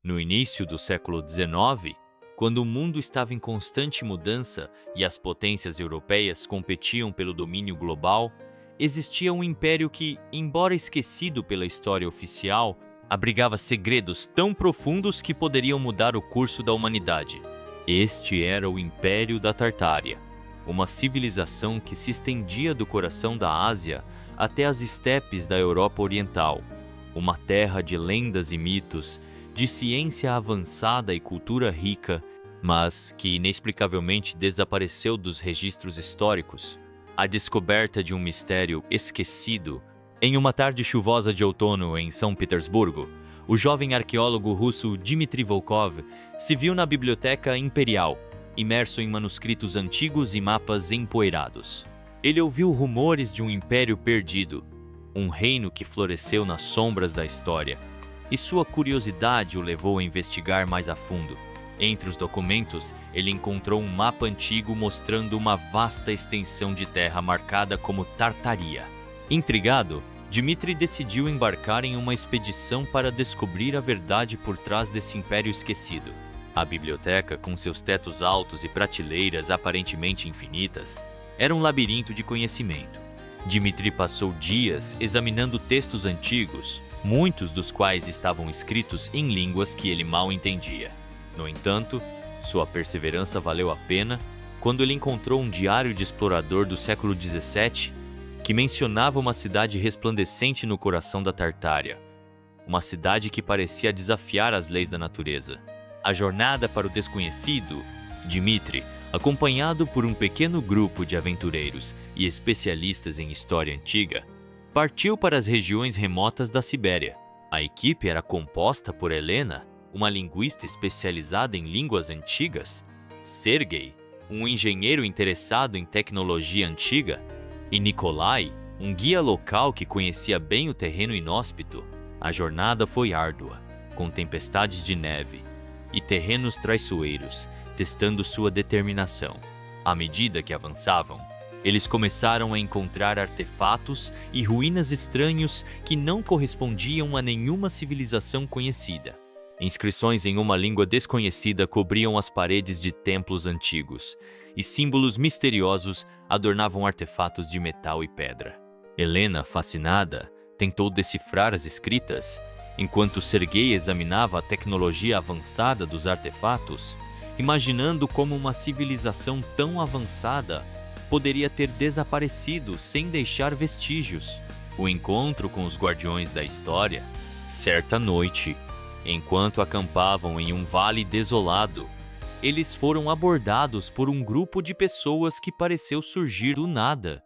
No início do século XIX, quando o mundo estava em constante mudança e as potências europeias competiam pelo domínio global, existia um império que, embora esquecido pela história oficial, abrigava segredos tão profundos que poderiam mudar o curso da humanidade. Este era o Império da Tartária, uma civilização que se estendia do coração da Ásia até as estepes da Europa Oriental, uma terra de lendas e mitos, de ciência avançada e cultura rica, mas que inexplicavelmente desapareceu dos registros históricos. A descoberta de um mistério esquecido. Em uma tarde chuvosa de outono em São Petersburgo, o jovem arqueólogo russo Dmitry Volkov se viu na Biblioteca Imperial, imerso em manuscritos antigos e mapas empoeirados. Ele ouviu rumores de um império perdido, um reino que floresceu nas sombras da história, e sua curiosidade o levou a investigar mais a fundo. Entre os documentos, ele encontrou um mapa antigo mostrando uma vasta extensão de terra marcada como Tartaria. Intrigado, Dmitry decidiu embarcar em uma expedição para descobrir a verdade por trás desse império esquecido. A biblioteca, com seus tetos altos e prateleiras aparentemente infinitas, era um labirinto de conhecimento. Dmitry passou dias examinando textos antigos, muitos dos quais estavam escritos em línguas que ele mal entendia. No entanto, sua perseverança valeu a pena quando ele encontrou um diário de explorador do século XVII que mencionava uma cidade resplandecente no coração da Tartária, uma cidade que parecia desafiar as leis da natureza. A jornada para o desconhecido, Dmitry, acompanhado por um pequeno grupo de aventureiros e especialistas em história antiga, partiu para as regiões remotas da Sibéria. A equipe era composta por Helena, uma linguista especializada em línguas antigas, Sergei, um engenheiro interessado em tecnologia antiga, e Nikolai, um guia local que conhecia bem o terreno inóspito. A jornada foi árdua, com tempestades de neve e terrenos traiçoeiros, testando sua determinação. À medida que avançavam, eles começaram a encontrar artefatos e ruínas estranhos que não correspondiam a nenhuma civilização conhecida. Inscrições em uma língua desconhecida cobriam as paredes de templos antigos, e símbolos misteriosos adornavam artefatos de metal e pedra. Helena, fascinada, tentou decifrar as escritas, enquanto Sergei examinava a tecnologia avançada dos artefatos, imaginando como uma civilização tão avançada poderia ter desaparecido sem deixar vestígios. O encontro com os guardiões da história. Certa noite, enquanto acampavam em um vale desolado, eles foram abordados por um grupo de pessoas que pareceu surgir do nada.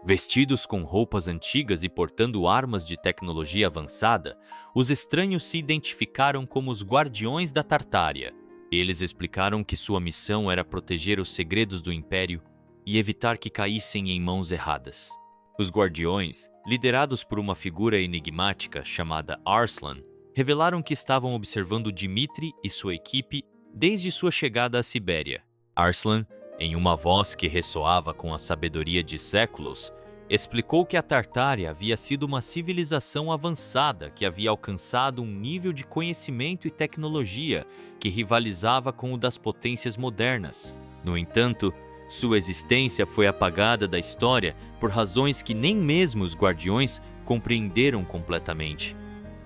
Vestidos com roupas antigas e portando armas de tecnologia avançada, os estranhos se identificaram como os Guardiões da Tartária. Eles explicaram que sua missão era proteger os segredos do Império e evitar que caíssem em mãos erradas. Os Guardiões, liderados por uma figura enigmática chamada Arslan, revelaram que estavam observando Dmitry e sua equipe desde sua chegada à Sibéria. Arslan, em uma voz que ressoava com a sabedoria de séculos, explicou que a Tartária havia sido uma civilização avançada que havia alcançado um nível de conhecimento e tecnologia que rivalizava com o das potências modernas. No entanto, sua existência foi apagada da história por razões que nem mesmo os Guardiões compreenderam completamente.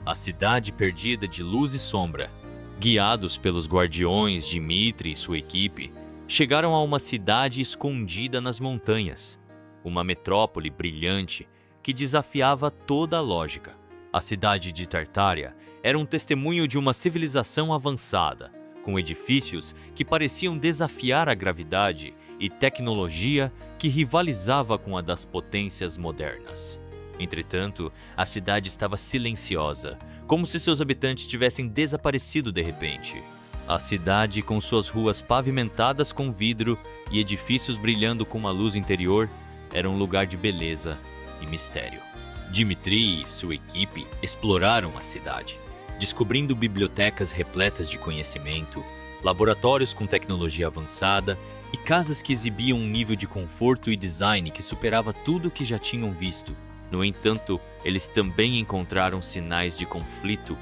A cidade perdida de luz e sombra. Guiados pelos Guardiões, Dmitry e sua equipe chegaram a uma cidade escondida nas montanhas, uma metrópole brilhante que desafiava toda a lógica. A cidade de Tartária era um testemunho de uma civilização avançada, com edifícios que pareciam desafiar a gravidade e tecnologia que rivalizava com a das potências modernas. Entretanto, a cidade estava silenciosa, como se seus habitantes tivessem desaparecido de repente. A cidade, com suas ruas pavimentadas com vidro e edifícios brilhando com uma luz interior, era um lugar de beleza e mistério. Dmitry e sua equipe exploraram a cidade, descobrindo bibliotecas repletas de conhecimento, laboratórios com tecnologia avançada e casas que exibiam um nível de conforto e design que superava tudo o que já tinham visto. No entanto, eles também encontraram sinais de conflito,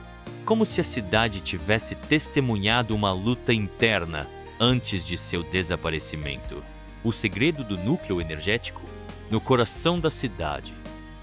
como se a cidade tivesse testemunhado uma luta interna antes de seu desaparecimento. O segredo do núcleo energético? No coração da cidade,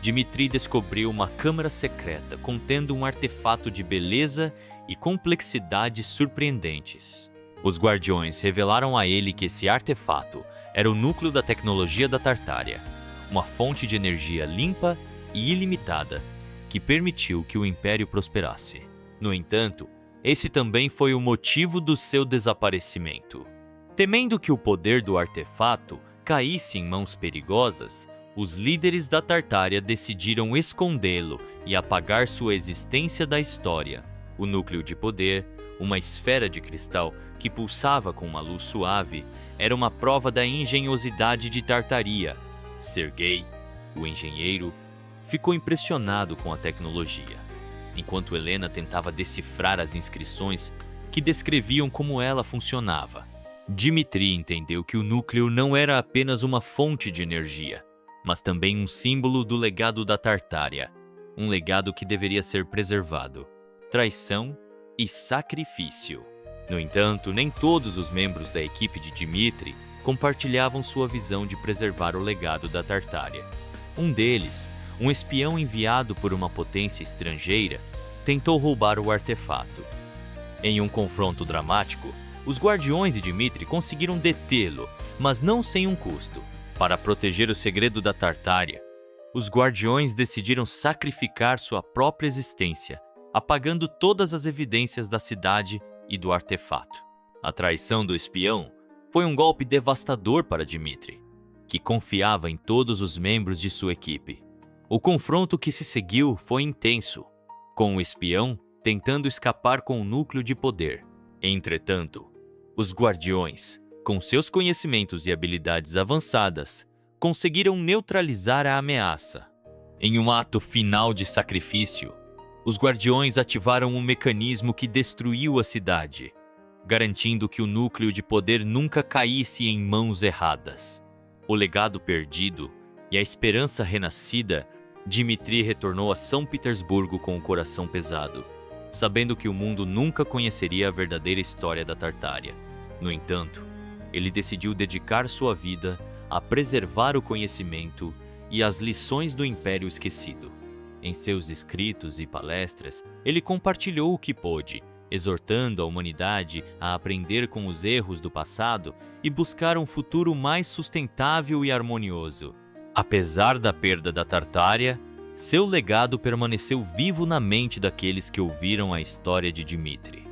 Dmitri descobriu uma câmara secreta contendo um artefato de beleza e complexidade surpreendentes. Os guardiões revelaram a ele que esse artefato era o núcleo da tecnologia da Tartária, uma fonte de energia limpa e ilimitada que permitiu que o Império prosperasse. No entanto, esse também foi o motivo do seu desaparecimento. Temendo que o poder do artefato caísse em mãos perigosas, os líderes da Tartária decidiram escondê-lo e apagar sua existência da história. O núcleo de poder, uma esfera de cristal que pulsava com uma luz suave, era uma prova da engenhosidade de Tartaria. Sergei, o engenheiro, ficou impressionado com a tecnologia, enquanto Helena tentava decifrar as inscrições que descreviam como ela funcionava. Dmitri entendeu que o núcleo não era apenas uma fonte de energia, mas também um símbolo do legado da Tartária, um legado que deveria ser preservado. Traição e sacrifício. No entanto, nem todos os membros da equipe de Dmitri compartilhavam sua visão de preservar o legado da Tartária. Um deles, um espião enviado por uma potência estrangeira, tentou roubar o artefato. Em um confronto dramático, os guardiões de Dmitri conseguiram detê-lo, mas não sem um custo. Para proteger o segredo da Tartária, os guardiões decidiram sacrificar sua própria existência, apagando todas as evidências da cidade e do artefato. A traição do espião foi um golpe devastador para Dmitri, que confiava em todos os membros de sua equipe. O confronto que se seguiu foi intenso, com o espião tentando escapar com o núcleo de poder. Entretanto, os guardiões, com seus conhecimentos e habilidades avançadas, conseguiram neutralizar a ameaça. Em um ato final de sacrifício, os guardiões ativaram um mecanismo que destruiu a cidade, garantindo que o núcleo de poder nunca caísse em mãos erradas. O legado perdido e a esperança renascida, Dmitri retornou a São Petersburgo com o coração pesado, sabendo que o mundo nunca conheceria a verdadeira história da Tartária. No entanto, ele decidiu dedicar sua vida a preservar o conhecimento e as lições do Império Esquecido. Em seus escritos e palestras, ele compartilhou o que pôde, exortando a humanidade a aprender com os erros do passado e buscar um futuro mais sustentável e harmonioso. Apesar da perda da Tartária, seu legado permaneceu vivo na mente daqueles que ouviram a história de Dmitri.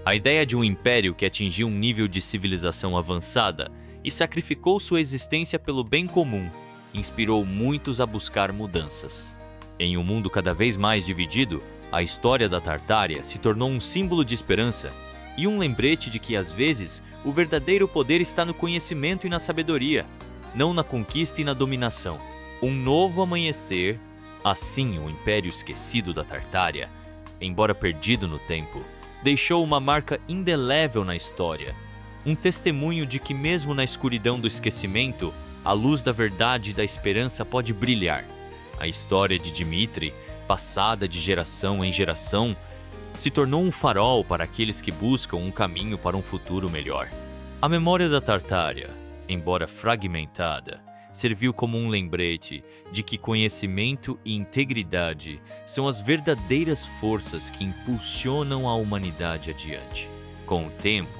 A ideia de um império que atingiu um nível de civilização avançada e sacrificou sua existência pelo bem comum inspirou muitos a buscar mudanças. Em um mundo cada vez mais dividido, a história da Tartária se tornou um símbolo de esperança e um lembrete de que, às vezes, o verdadeiro poder está no conhecimento e na sabedoria, não na conquista e na dominação. Um novo amanhecer, assim o Império Esquecido da Tartária, embora perdido no tempo, deixou uma marca indelével na história, um testemunho de que mesmo na escuridão do esquecimento, a luz da verdade e da esperança pode brilhar. A história de Dmitri, passada de geração em geração, se tornou um farol para aqueles que buscam um caminho para um futuro melhor. A memória da Tartária, embora fragmentada, serviu como um lembrete de que conhecimento e integridade são as verdadeiras forças que impulsionam a humanidade adiante. Com o tempo,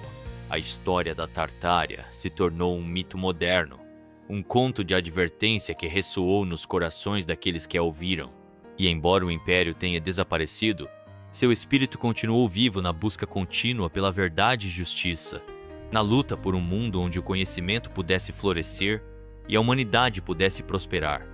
a história da Tartária se tornou um mito moderno, um conto de advertência que ressoou nos corações daqueles que a ouviram. E embora o Império tenha desaparecido, seu espírito continuou vivo na busca contínua pela verdade e justiça, na luta por um mundo onde o conhecimento pudesse florescer e a humanidade pudesse prosperar.